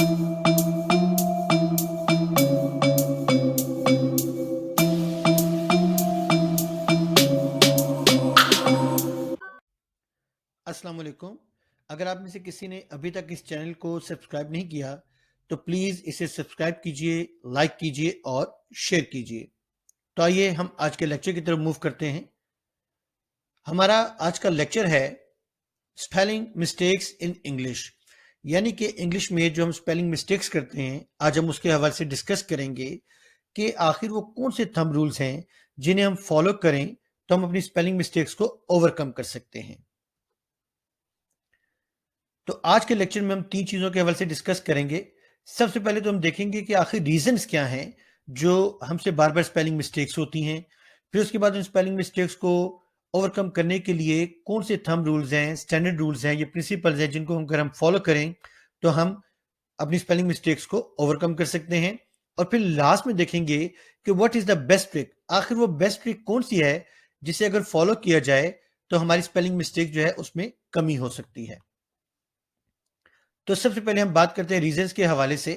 अस्सलाम वालेकुम। अगर आप में से किसी ने अभी तक इस चैनल को सब्सक्राइब नहीं किया तो प्लीज़ इसे सब्सक्राइब कीजिए, लाइक कीजिए और शेयर कीजिए। तो आइए हम आज के लेक्चर की तरफ मूव करते हैं। हमारा आज का लेक्चर है स्पेलिंग मिस्टेक्स इन इंग्लिश, यानी कि इंग्लिश में जो हम स्पेलिंग मिस्टेक्स करते हैं, आज हम उसके हवाले से डिस्कस करेंगे कि आखिर वो कौन से थंब रूल्स हैं जिन्हें हम फॉलो करें तो हम अपनी स्पेलिंग मिस्टेक्स को ओवरकम कर सकते हैं। तो आज के लेक्चर में हम तीन चीजों के हवाले से डिस्कस करेंगे। सबसे पहले तो हम देखेंगे कि आखिर रीजंस क्या हैं जो हमसे बार बार स्पेलिंग मिस्टेक्स होती हैं। फिर उसके बाद उन स्पेलिंग मिस्टेक्स को ओवरकम करने के लिए कौन से थंब रूल्स हैं, स्टैंडर्ड रूल्स हैं, ये प्रिंसिपल्स हैं जिनको अगर हम फॉलो करें तो हम अपनी स्पेलिंग मिस्टेक्स को ओवरकम कर सकते हैं। और फिर लास्ट में देखेंगे कि what is the best trick, आखिर वो बेस्ट ट्रिक कौन सी है जिसे अगर फॉलो किया जाए तो हमारी स्पेलिंग मिस्टेक जो है उसमें कमी हो सकती है। तो सबसे पहले हम बात करते हैं रीजंस के हवाले से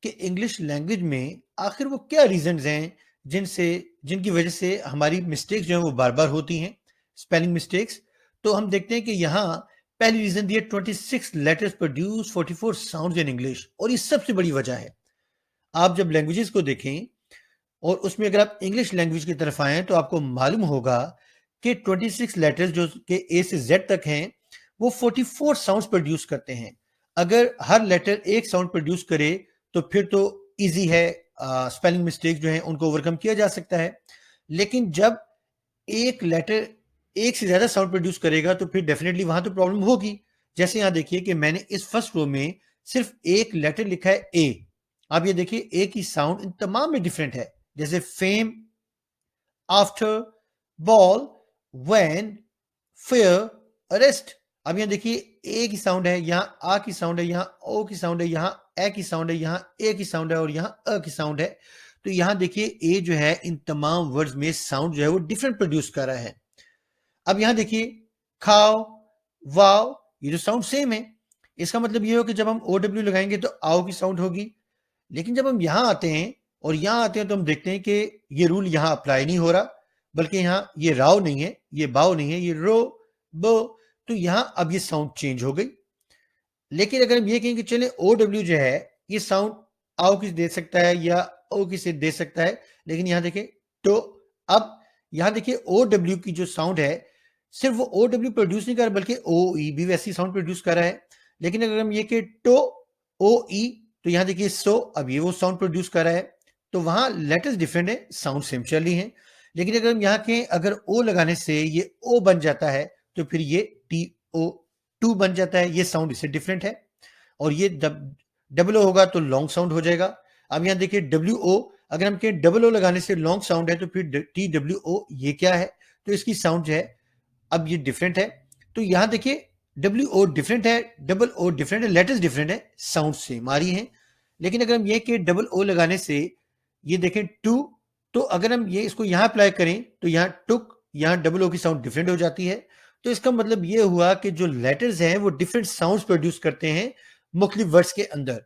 कि इंग्लिश लैंग्वेज में आखिर वो क्या रीजंस हैं जिनकी वजह से हमारी मिस्टेक्स जो है वो बार बार होती हैं, स्पेलिंग मिस्टेक्स। तो हम देखते हैं कि यहाँ पहली रीजन दी है 26 letters produce 44 sounds in English, और ये सबसे बड़ी वजह है। आप जब लैंग्वेजेस को देखें और उसमें अगर आप इंग्लिश लैंग्वेज की तरफ आए तो आपको मालूम होगा कि 26 लेटर्स जो कि ए से जेड तक हैं वो 44 साउंड्स प्रोड्यूस करते हैं। अगर हर लेटर एक साउंड प्रोड्यूस करे तो फिर तो इजी है, स्पेलिंग मिस्टेक जो है उनको ओवरकम किया जा सकता है। लेकिन जब एक लेटर एक से ज्यादा साउंड प्रोड्यूस करेगा तो फिर डेफिनेटली वहां तो प्रॉब्लम होगी। जैसे यहां देखिए कि मैंने इस फर्स्ट रो में सिर्फ एक लेटर लिखा है ए। आप ये देखिए ए की साउंड इन तमाम में डिफरेंट है, जैसे fame, after, ball, when, fair, arrest. अब यहाँ देखिए ए की साउंड है, यहाँ आ की साउंड है, यहाँ ओ की साउंड है, यहाँ ए की साउंड है, यहाँ ए की साउंड है और यहाँ अ की साउंड है। तो यहाँ देखिए ए जो है इन तमाम वर्ड्स में साउंड जो है वो डिफरेंट प्रोड्यूस कर रहा है। अब यहाँ देखिए खाओ, वाओ, ये जो साउंड सेम है, इसका मतलब ये हो कि जब हम ओ डब्ल्यू लगाएंगे तो आओ की साउंड होगी। लेकिन जब हम यहाँ आते हैं और यहाँ आते हैं तो हम देखते हैं कि ये रूल यहाँ अप्लाई नहीं हो रहा, बल्कि यहाँ ये राव नहीं है, ये बाव नहीं है, ये रो बो। तो यहाँ अब ये साउंड चेंज हो गई। लेकिन अगर हम ये कहें कि चले ओ डब्ल्यू जो है ये साउंड आओ की दे सकता है या ओ की से दे सकता है, लेकिन यहाँ देखिए तो अब यहाँ देखिए ओ डब्ल्यू की जो साउंड है सिर्फ वो ओ डब्ल्यू प्रोड्यूस नहीं कर रहा बल्कि ओ ई भी वैसी साउंड प्रोड्यूस कर रहा है। लेकिन अगर हम ये कि टो ओ ई तो यहाँ देखिए सो अब ये वो साउंड प्रोड्यूस कर रहा है। तो वहां लेटर्स डिफरेंट है, साउंड सेम चल रही है। लेकिन अगर हम यहाँ के अगर ओ लगाने से ये ओ बन जाता है तो फिर ये टी ओ टू बन जाता है, ये साउंड इससे डिफरेंट है। और ये डबल ओ होगा तो लॉन्ग साउंड हो जाएगा। अब यहाँ देखिए डब्ल्यू ओ, अगर हम कहें डबल ओ लगाने से लॉन्ग साउंड है तो फिर टी डब्ल्यू ओ ये क्या है, तो इसकी साउंड जो है अब ये डिफरेंट है। तो यहाँ देखिए डब्ल्यू ओ डिफरेंट है, डबल ओ डिफरेंट है, लेटर्स डिफरेंट है, साउंड सेम आ रही है। लेकिन अगर हम ये कि डबल ओ लगाने से ये देखें टू, तो अगर हम ये इसको यहाँ अप्लाई करें तो यहाँ टुक, यहाँ डबल ओ की साउंड डिफरेंट हो जाती है। तो इसका मतलब ये हुआ कि जो लेटर्स हैं वो डिफरेंट साउंड्स प्रोड्यूस करते हैं मुख्तलिफ वर्ड्स के अंदर।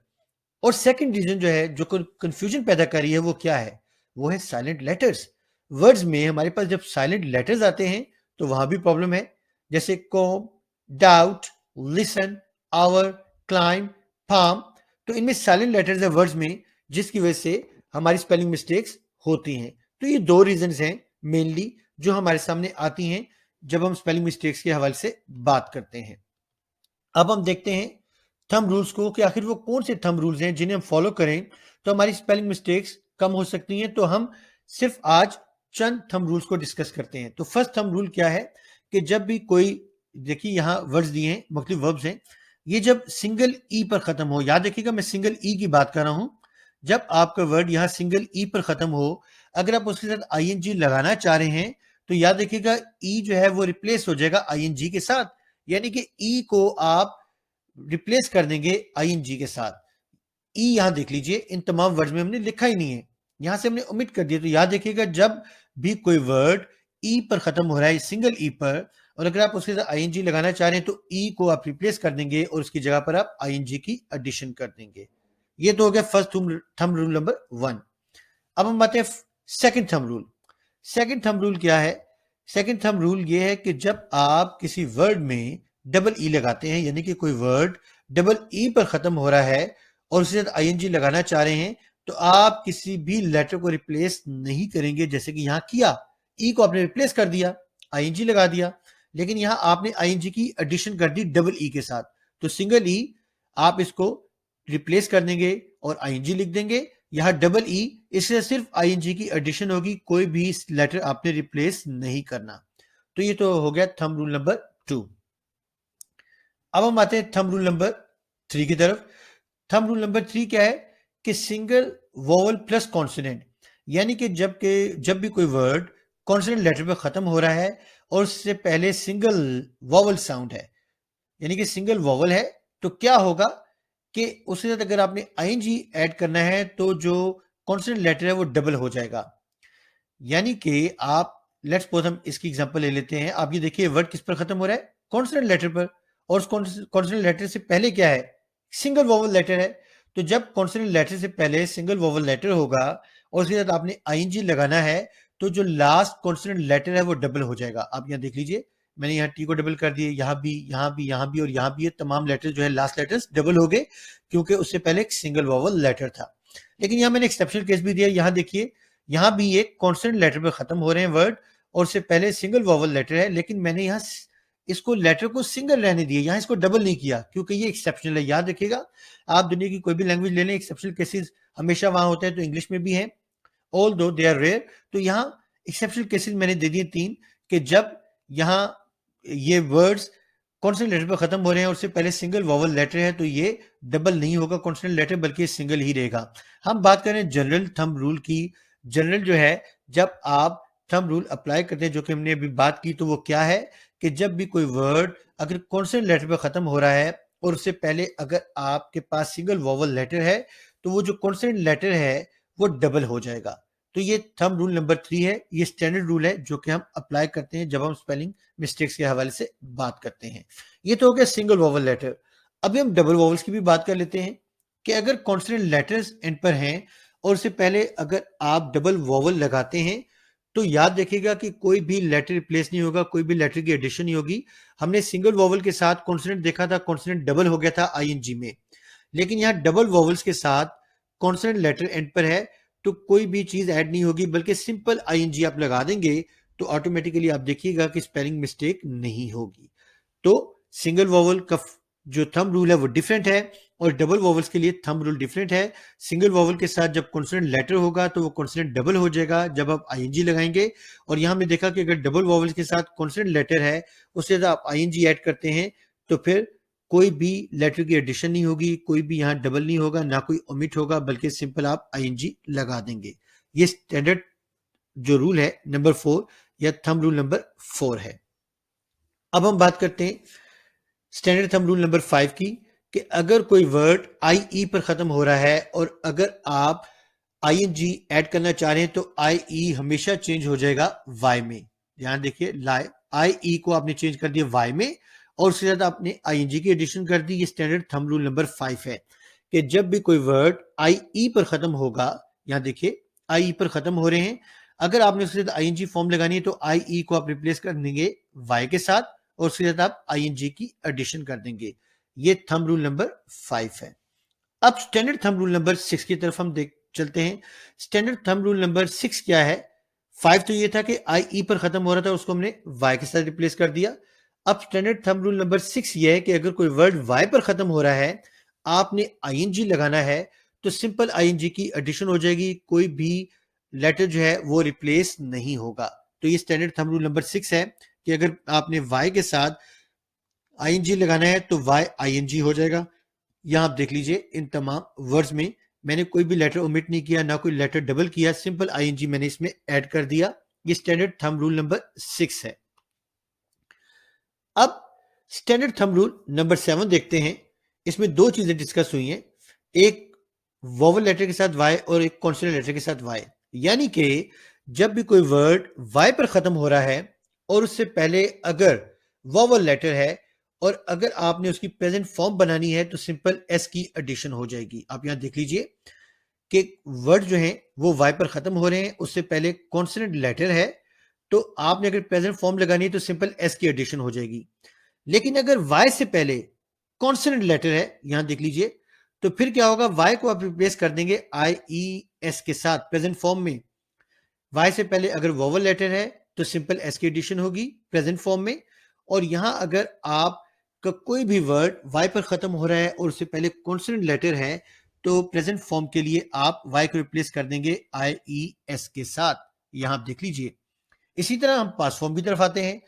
और सेकंड रीजन जो है जो कंफ्यूजन पैदा कर रही है वो क्या है, वो है साइलेंट लेटर्स। वर्ड्स में हमारे पास जब साइलेंट लेटर्स आते हैं तो वहां भी प्रॉब्लम है, जैसे comb, doubt, listen, hour, climb, farm. तो इनमें साइलेंट लेटर्स है वर्ड्स में, जिसकी वजह से हमारी स्पेलिंग मिस्टेक्स होती हैं। तो ये दो रीजन हैं मेनली जो हमारे सामने आती हैं जब हम स्पेलिंग मिस्टेक्स के हवाले से बात करते हैं। अब हम देखते हैं थंब रूल्स को कि आखिर वो कौन से थंब रूल्स हैं जिन्हें हम फॉलो करें तो हमारी स्पेलिंग मिस्टेक्स कम हो सकती हैं। तो हम सिर्फ आज चंद थंब रूल्स को डिस्कस करते हैं। तो फर्स्ट थंब रूल क्या है कि जब भी कोई, देखिए यहाँ वर्ड्स दिए हैं, मुख्तलिफ वर्ब्स हैं, ये जब सिंगल ई पर खत्म हो, याद रखिएगा मैं सिंगल ई की बात कर रहा हूं। जब आपका वर्ड यहाँ सिंगल ई पर खत्म हो, अगर आप उसके साथ आईएनजी लगाना चाह रहे हैं तो याद रखिएगा ई जो है वो रिप्लेस हो जाएगा आईएनजी के साथ, यानी कि ई को आप रिप्लेस कर देंगे आईएनजी के साथ। ई यहां देख लीजिए इन तमाम वर्ड्स में हमने लिखा ही नहीं है, यहां से हमने ओमिट कर दिया। तो याद रखिएगा जब भी कोई वर्ड ई पर खत्म हो रहा है, सिंगल ई पर, और अगर आप उसके साथ आईएनजी लगाना चाह रहे हैं तो ई को आप रिप्लेस कर देंगे और उसकी जगह पर आप आईएनजी की एडिशन कर देंगे। ये तो हो गया फर्स्ट थंब रूल नंबर 1। अब हम आते हैं second thumb rule. Second thumb rule क्या है? सेकंड थंब रूल ये है कि जब आप किसी वर्ड में डबल ई लगाते हैं, यानी कि कोई वर्ड डबल ई पर खत्म हो रहा है और उसके साथ आईएनजी लगाना चाह रहे हैं, तो आप किसी भी लेटर को रिप्लेस नहीं करेंगे, जैसे कि यहां किया। ई को आपने रिप्लेस कर दिया, आईएनजी लगा दिया, लेकिन यहां आपने आईएनजी की एडिशन कर दी डबल ई के साथ। तो सिंगल ई आप इसको रिप्लेस कर देंगे और आईएनजी लिख देंगे। यहां डबल ई, इससे सिर्फ आईएनजी की एडिशन होगी, कोई भी लेटर आपने रिप्लेस नहीं करना। तो ये तो हो गया थंब रूल नंबर 2। अब हम आते हैं थंब रूल नंबर 3 की तरफ। थंब रूल नंबर 3 क्या है कि सिंगल वोवल प्लस कॉन्सोनेंट, यानी कि जब भी कोई वर्ड कॉन्सोनेंट लेटर पे खत्म हो रहा है और उससे पहले सिंगल वोवल साउंड है, यानी कि सिंगल वोवल है, तो क्या होगा कि उसके साथ अगर आपने आईएनजी ऐड करना है तो जो कॉन्सोनेंट लेटर है वो डबल हो जाएगा। यानी कि आप, लेट्स सपोज हम इसकी एग्जांपल ले लेते हैं। आप ये देखिए वर्ड किस पर खत्म हो रहा है? कॉन्सोनेंट लेटर पर। और उस कॉन्सोनेंट लेटर से पहले क्या है? सिंगल वोवल लेटर है। तो जब कॉन्सोनेंट लेटर से पहले सिंगल वोवल लेटर होगा और उसके साथ आपने आईएनजी लगाना है, तो जो लास्ट कॉन्सोनेंट लेटर है वो डबल हो जाएगा। आप यहाँ देख लीजिए, मैंने यहाँ टी को डबल कर दिए, यहाँ भी, यहाँ भी, यहाँ भी और यहाँ भी। ये तमाम लेटर जो है लास्ट लेटर्स डबल हो गए, क्योंकि उससे पहले एक सिंगल वोवल लेटर था। लेकिन यहाँ मैंने एक्सेप्शनल केस भी दिया। यहाँ देखिए, यहाँ भी एक कॉन्सोनेंट लेटर पे खत्म हो रहे हैं वर्ड और उससे पहले सिंगल वोवल लेटर है, लेकिन मैंने यहाँ इसको लेटर को सिंगल रहने दिया, यहाँ इसको डबल नहीं किया, क्योंकि ये एक्सेप्शनल है। याद रखिएगा, आप दुनिया की कोई भी लैंग्वेज ले लें, एक्सेप्शनल केसेस हमेशा वहां होते हैं, तो इंग्लिश में भी है, ऑल दो दे आर रेयर। तो यहाँ एक्सेप्शनल केसेस मैंने दे दिए 3, कि जब यहाँ ये वर्ड्स कॉन्सोनेंट लेटर पर खत्म हो रहे हैं और उससे पहले सिंगल वोवल लेटर है, तो ये डबल नहीं होगा कॉन्सोनेंट लेटर, बल्कि सिंगल ही रहेगा। हम बात करें जनरल थंब रूल की। जनरल जो है, जब आप थंब रूल अप्लाई करते हैं, जो कि हमने अभी बात की, तो वो क्या है कि जब भी कोई वर्ड अगर कॉन्सोनेंट लेटर पर खत्म हो रहा है और उससे पहले अगर आपके पास सिंगल वोवल लेटर है, तो वो जो कॉन्सोनेंट लेटर है वो डबल हो जाएगा। तो ये थंब रूल नंबर 3 है। ये स्टैंडर्ड रूल है जो कि हम अप्लाई करते हैं जब हम स्पेलिंग मिस्टेक्स के हवाले से बात करते हैं। ये तो हो गया सिंगल वोवल लेटर। अभी हम डबल वोवल्स की भी बात कर लेते हैं कि अगर कॉन्सोनेंट लेटर्स एंड पर हैं और उससे पहले अगर आप डबल वोवल लगाते हैं, तो याद रखिएगा कि कोई भी लेटर रिप्लेस नहीं होगा, कोई भी लेटर की एडिशन नहीं होगी। हमने सिंगल वोवल के साथ कॉन्सोनेंट देखा था, कॉन्सोनेंट डबल हो गया था आईएनजी में, लेकिन यहाँ डबल वोवल्स के साथ कॉन्सोनेंट लेटर एंड पर है, तो कोई भी चीज ऐड नहीं होगी, बल्कि सिंपल आईएनजी आप लगा देंगे, तो ऑटोमेटिकली आप देखिएगा कि स्पेलिंग मिस्टेक नहीं होगी। तो सिंगल वोवल का जो थंब रूल है वो डिफरेंट है और डबल वोवल्स के लिए थंब रूल डिफरेंट है। सिंगल वोवल के साथ जब कॉन्सोनेंट लेटर होगा तो वो कॉन्सोनेंट डबल हो जाएगा जब आप आईएनजी लगाएंगे। और यहां हमने देखा कि अगर डबल वोवल्स के साथ कॉन्सोनेंट लेटर है, उससे जब आप आईएनजी ऐड करते हैं, तो फिर कोई भी लेटर की एडिशन नहीं होगी, कोई भी यहाँ डबल नहीं होगा, ना कोई ओमिट होगा, बल्कि सिंपल आप आईएनजी लगा देंगे। ये स्टैंडर्ड जो रूल है नंबर 4 या थंब रूल नंबर 4 है। अब हम बात करते हैं स्टैंडर्ड थंब रूल नंबर 5 की, कि अगर कोई वर्ड आई ई पर खत्म हो रहा है और अगर आप आईएनजी ऐड करना चाह रहे हैं, तो आई ई हमेशा चेंज हो जाएगा वाई में। ध्यान देखिए, आई ई को आपने चेंज कर दिया वाई में और उसके साथ आपने आईएनजी की एडिशन कर दी। ये स्टैंडर्ड थंब रूल नंबर 5 है कि जब भी कोई वर्ड आई ई पर खत्म होगा, यहां देखिए आई ई पर खत्म हो रहे हैं, अगर आपने उसके साथ आईएनजी फॉर्म लगानी है, तो आई ई को आप रिप्लेस कर देंगे वाई के साथ और उसके साथ आप आईएनजी की एडिशन कर देंगे। ये थंब रूल नंबर 5 है। अब स्टैंडर्ड थंब रूल नंबर 6 की तरफ हम देख चलते हैं। स्टैंडर्ड थंब रूल नंबर 6 क्या है? 5 तो ये था कि आई ई पर खत्म हो रहा था, उसको हमने वाई के साथ रिप्लेस कर दिया। अब स्टैंडर्ड थंब रूल नंबर 6 ये है कि अगर कोई वर्ड वाई पर खत्म हो रहा है, आपने आईएनजी लगाना है, तो सिंपल आईएनजी की एडिशन हो जाएगी, कोई भी लेटर जो है वो रिप्लेस नहीं होगा। तो ये स्टैंडर्ड थंब रूल नंबर 6 है कि अगर आपने वाई के साथ आईएनजी लगाना है तो वाई आईएनजी हो जाएगा। यहां आप देख लीजिए, इन तमाम वर्ड्स में मैंने कोई भी लेटर ओमिट नहीं किया, ना कोई लेटर डबल किया, सिंपल आईएनजी मैंने इसमें ऐड कर दिया। ये स्टैंडर्ड थंब रूल नंबर 6 है। अब स्टैंडर्ड थंब रूल नंबर 7 देखते हैं। इसमें दो चीजें डिस्कस हुई हैं, एक वोवल लेटर के साथ वाई और एक कॉन्सोनेंट लेटर के साथ वाई। यानी कि जब भी कोई वर्ड वाई पर खत्म हो रहा है और उससे पहले अगर वोवल लेटर है और अगर आपने उसकी प्रेजेंट फॉर्म बनानी है तो सिंपल एस की एडिशन हो जाएगी। आप यहां देख लीजिए कि वर्ड जो है वो वाई पर खत्म हो रहे हैं, उससे पहले कॉन्सोनेंट लेटर है, तो आपने अगर प्रेजेंट फॉर्म लगानी है तो सिंपल एस की एडिशन हो जाएगी। लेकिन अगर वाई से पहले कॉन्सोनेंट लेटर है, यहां देख लीजिए, तो फिर क्या होगा, वाई को आप रिप्लेस कर देंगे आई ई एस के साथ प्रेजेंट फॉर्म में। वाई से पहले अगर वोवल लेटर है तो सिंपल एस की एडिशन होगी प्रेजेंट फॉर्म में। और यहां अगर आप का कोई भी वर्ड वाई पर खत्म हो रहा है और उससे पहले कॉन्सोनेंट लेटर है तो प्रेजेंट फॉर्म के लिए आप वाई को रिप्लेस कर देंगे आई ई एस के साथ। यहां आप देख लीजिए। इसी तरह हम पास फॉर्म की तरफ आते हैं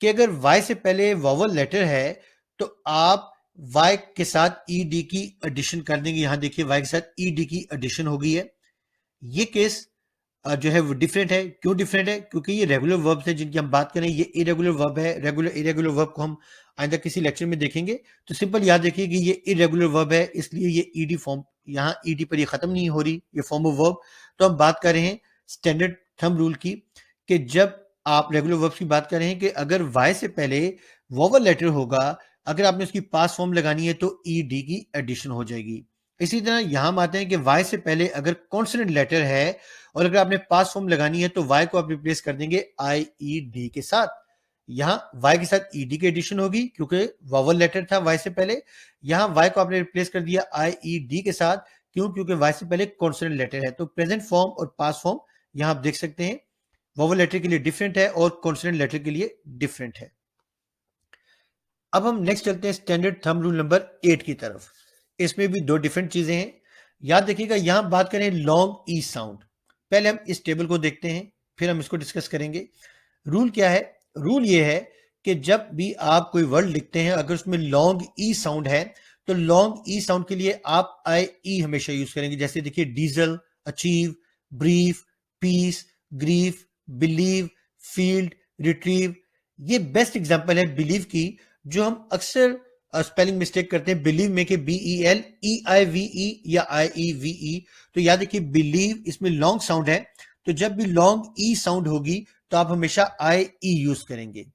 कि अगर वाई से पहले वोवल लेटर है तो आप वाई के साथ ई डी की एडिशन कर देंगे। यहां देखिए वाई के साथ ई डी की एडिशन हो गई है। ये केस जो है वो डिफरेंट है। क्यों डिफरेंट है? क्योंकि ये रेगुलर वर्ब्स हैं जिनकी हम बात करें, ये इरेगुलर वर्ब है। रेगुलर इरेगुलर वर्ब को हम आइंदा किसी लेक्चर में देखेंगे। तो सिंपल याद रखिए कि ये इरेगुलर वर्ब है, इसलिए ये ईडी फॉर्म, यहाँ ईडी पर ये खत्म नहीं हो रही, ये फॉर्म ऑफ वर्ब। तो हम बात कर रहे हैं स्टैंडर्ड थंब रूल की, कि जब आप रेगुलर वर्ब्स की बात कर रहे हैं कि अगर वाई से पहले वोवल लेटर होगा, अगर आपने उसकी पास फॉर्म लगानी है तो ईडी की एडिशन हो जाएगी। इसी तरह यहां हम आते हैं कि वाई से पहले अगर कॉन्सोनेंट लेटर है और अगर आपने पास फॉर्म लगानी है तो वाई को आप रिप्लेस कर देंगे आई ई डी के साथ। यहां वाई के साथ ई डी की एडिशन होगी क्योंकि वोवल लेटर था वाई से पहले। यहां वाई को आपने रिप्लेस कर दिया आई ई डी के साथ। क्यों? क्योंकि वाई से पहले कॉन्सोनेंट लेटर है। तो प्रेजेंट फॉर्म और पास फॉर्म यहां आप देख सकते हैं, वोवल लेटर के लिए डिफरेंट है और कॉन्सोनेंट लेटर के लिए डिफरेंट है। अब हम नेक्स्ट चलते हैं स्टैंडर्ड थंब रूल नंबर 8 की तरफ। इसमें भी दो डिफरेंट चीजें हैं। याद रखिएगा, यहां बात करें लॉन्ग ई साउंड। पहले हम इस टेबल को देखते हैं, फिर हम इसको डिस्कस करेंगे। रूल क्या है? रूल ये है कि जब भी आप कोई वर्ड लिखते हैं, अगर उसमें लॉन्ग ई साउंड है तो लॉन्ग ई साउंड के लिए आप आई ई हमेशा यूज करेंगे। जैसे देखिए diesel, achieve, brief, piece, grief, believe, field, retrieve. ये बेस्ट एग्जांपल है बिलीव की, जो हम अक्सर स्पेलिंग मिस्टेक करते हैं बिलीव में, कि बी ई एल ई आई वी ई या आई ई वी ई। तो याद रखिए बिलीव इसमें लॉन्ग साउंड है, तो जब भी लॉन्ग ई साउंड होगी तो आप हमेशा आई ई यूज करेंगे।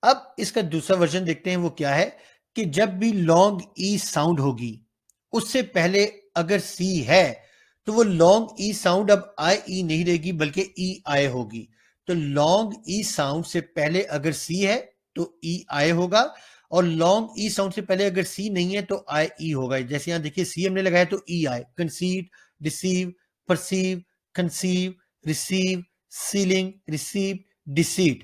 अब इसका दूसरा वर्जन देखते हैं, वो क्या है कि जब भी लॉन्ग ई साउंड होगी उससे पहले अगर सी है तो वो लॉन्ग ई साउंड अब आई ई नहीं रहेगी बल्कि ई आई होगी। तो लॉन्ग ई साउंड से पहले अगर सी है तो ई आई होगा, और लॉन्ग ई साउंड से पहले अगर सी नहीं है तो आई ई होगा। जैसे यहां देखिए सी हमने लगाया तो ई आई। Concede, deceive, perceive, conceive, receive, ceiling, receive, deceit.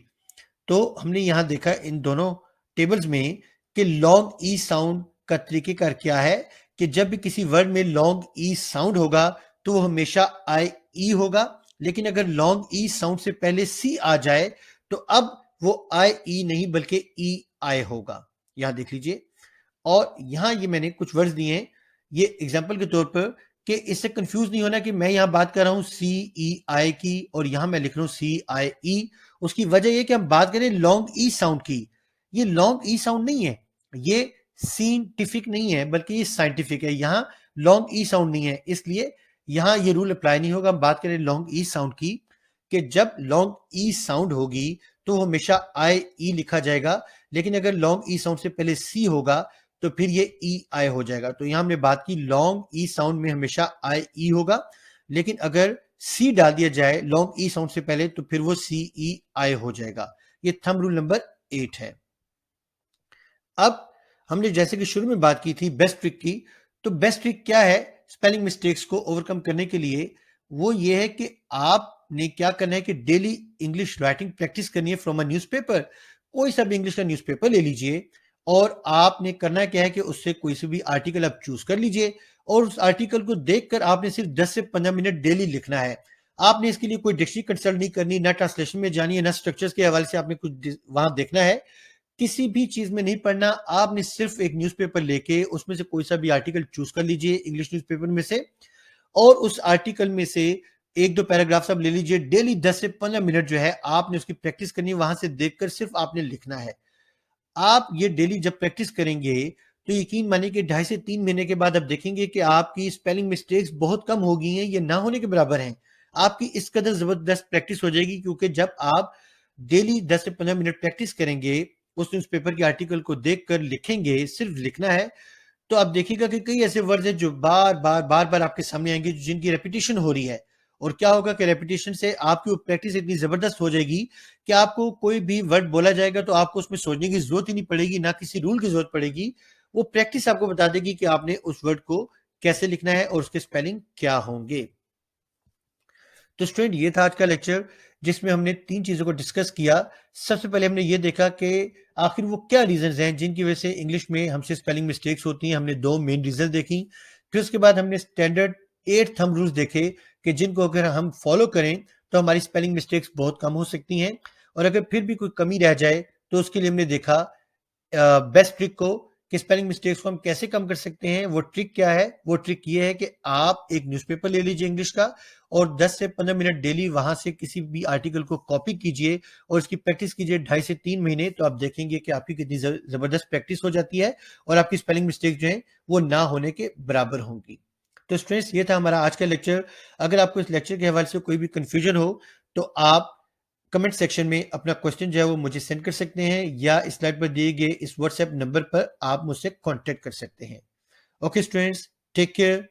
तो हमने यहां देखा इन दोनों टेबल्स में कि लॉन्ग ई साउंड का तरीकेकार क्या है, कि जब भी किसी वर्ड में लॉन्ग ई साउंड होगा तो वो हमेशा आई ई होगा। लेकिन अगर लॉन्ग ई साउंड से पहले सी आ जाए तो अब वो आई ई नहीं बल्कि ई आई होगा। यहां देख लीजिए। और यहां ये मैंने कुछ वर्ड्स दिए हैं ये एग्जांपल के तौर पर, कि इससे कंफ्यूज नहीं होना कि मैं यहां बात कर रहा हूं सी ई आई की और यहां मैं लिख रहा हूं सी आई ई। उसकी वजह यह कि हम बात करें लॉन्ग ई साउंड की। ये लॉन्ग ई साउंड नहीं है, ये साइंटिफिक नहीं है बल्कि ये साइंटिफिक है। यहां लॉन्ग ई साउंड नहीं है, इसलिए यहां ये रूल अप्लाई नहीं होगा। हम बात करें लॉन्ग ई साउंड की, कि जब लॉन्ग ई साउंड होगी तो हमेशा आई ई लिखा जाएगा। लेकिन अगर लॉन्ग ई साउंड से पहले सी होगा तो फिर ये ई आई हो जाएगा। तो यहां हमने बात की लॉन्ग ई साउंड में हमेशा आई ई होगा, लेकिन अगर सी डाल दिया जाए लॉन्ग ई साउंड से पहले तो फिर वो सी ई आई हो जाएगा। ये थंब रूल नंबर 8 है। अब हमने जैसे कि शुरू में बात की थी बेस्ट ट्रिक की, तो बेस्ट ट्रिक क्या है स्पेलिंग मिस्टेक्स को ओवरकम करने के लिए? वो ये है कि आपने क्या करना है कि डेली इंग्लिश राइटिंग प्रैक्टिस करनी है फ्रॉम अ न्यूज़पेपर। कोई सा भी इंग्लिश का न्यूज़पेपर ले लीजिए और आपने करना क्या है कि उससे कोई से भी आर्टिकल आप चूज कर लीजिए और उस आर्टिकल को देखकर आपने सिर्फ 10 से 15 मिनट डेली लिखना है। आपने इसके लिए कोई डिक्शनरी कंसल्ट नहीं करनी, ना ट्रांसलेशन में जानी है, ना स्ट्रक्चर्स के हवाले से आपने कुछ वहां देखना है। किसी भी चीज में नहीं पढ़ना, आपने सिर्फ एक न्यूज़पेपर लेके उसमें से कोई सा भी आर्टिकल चूज कर लीजिए इंग्लिश न्यूज़पेपर में से, और उस आर्टिकल में से एक दो पैराग्राफ आप ले लीजिए। डेली 10 से 15 मिनट जो है आपने उसकी प्रैक्टिस करनी है, वहां से देखकर सिर्फ आपने लिखना है। आप ये डेली जब प्रैक्टिस करेंगे तो यकीन मानिए कि 2.5 से 3 महीने के बाद आप देखेंगे कि आपकी स्पेलिंग मिस्टेक्स बहुत कम हो गई हैं, ये ना होने के बराबर हैं। आपकी इस कदर जबरदस्त प्रैक्टिस हो जाएगी, क्योंकि जब आप डेली 10 से 15 मिनट प्रैक्टिस करेंगे उस न्यूज़पेपर के आर्टिकल को देखकर लिखेंगे, सिर्फ लिखना है, तो आप देखिएगा कि कई ऐसे वर्ड्स हैं जो बार-बार आपके सामने आएँगे, जिनकी रेपिटेशन हो रही है। और क्या होगा कि रेपिटेशन से आपकी वो प्रैक्टिस इतनी ज़बरदस्त हो जाएगी कि आपको कोई भी वर्ड बोला जाएगा तो आपको उसमें सोचने की ज़रूरत ही नहीं पड़ेगी, ना किसी रूल की ज़रूरत पड़ेगी। वो प्रैक्टिस आपको बता देगी कि आपने उस वर्ड को कैसे लिखना है और उसके स्पेलिंग क्या होंगे। तो स्टूडेंट, ये था आज का लेक्चर जिसमें हमने 3 चीज़ों को डिस्कस किया। सबसे पहले हमने ये देखा कि आखिर वो क्या रीज़न्स हैं जिनकी वज़ह से इंग्लिश में हमसे स्पेलिंग मिस्टेक्स होती हैं। हमने 2 मेन रीज़न देखी। फिर उसके बाद हमने स्टैंडर्ड 8 थंब रूल्स देखे कि जिनको अगर हम फॉलो करें तो हमारी स्पेलिंग मिस्टेक्स बहुत कम हो सकती हैं। और अगर फिर भी कोई कमी रह जाए तो उसके लिए हमने देखा बेस्ट ट्रिक को कि स्पेलिंग मिस्टेक्स को हम कैसे कम कर सकते हैं। वो ट्रिक क्या है? वो ट्रिक ये है कि आप एक न्यूज़पेपर ले लीजिए इंग्लिश का और 10 से 15 मिनट डेली वहाँ से किसी भी आर्टिकल को कॉपी कीजिए और इसकी प्रैक्टिस कीजिए 2.5 से 3 महीने, तो आप देखेंगे कि आपकी कितनी ज़बरदस्त प्रैक्टिस हो जाती है और आपकी स्पेलिंग मिस्टेक जो है वो ना होने के बराबर होंगी। तो स्टूडेंट्स, ये था हमारा आज का लेक्चर। अगर आपको इस लेक्चर के हवाले से कोई भी कन्फ्यूजन हो तो आप कमेंट सेक्शन में अपना क्वेश्चन जो है वो मुझे सेंड कर सकते हैं या इस स्लाइड पर दिए गए इस व्हाट्सएप नंबर पर आप मुझसे कांटेक्ट कर सकते हैं। Okay students, take care.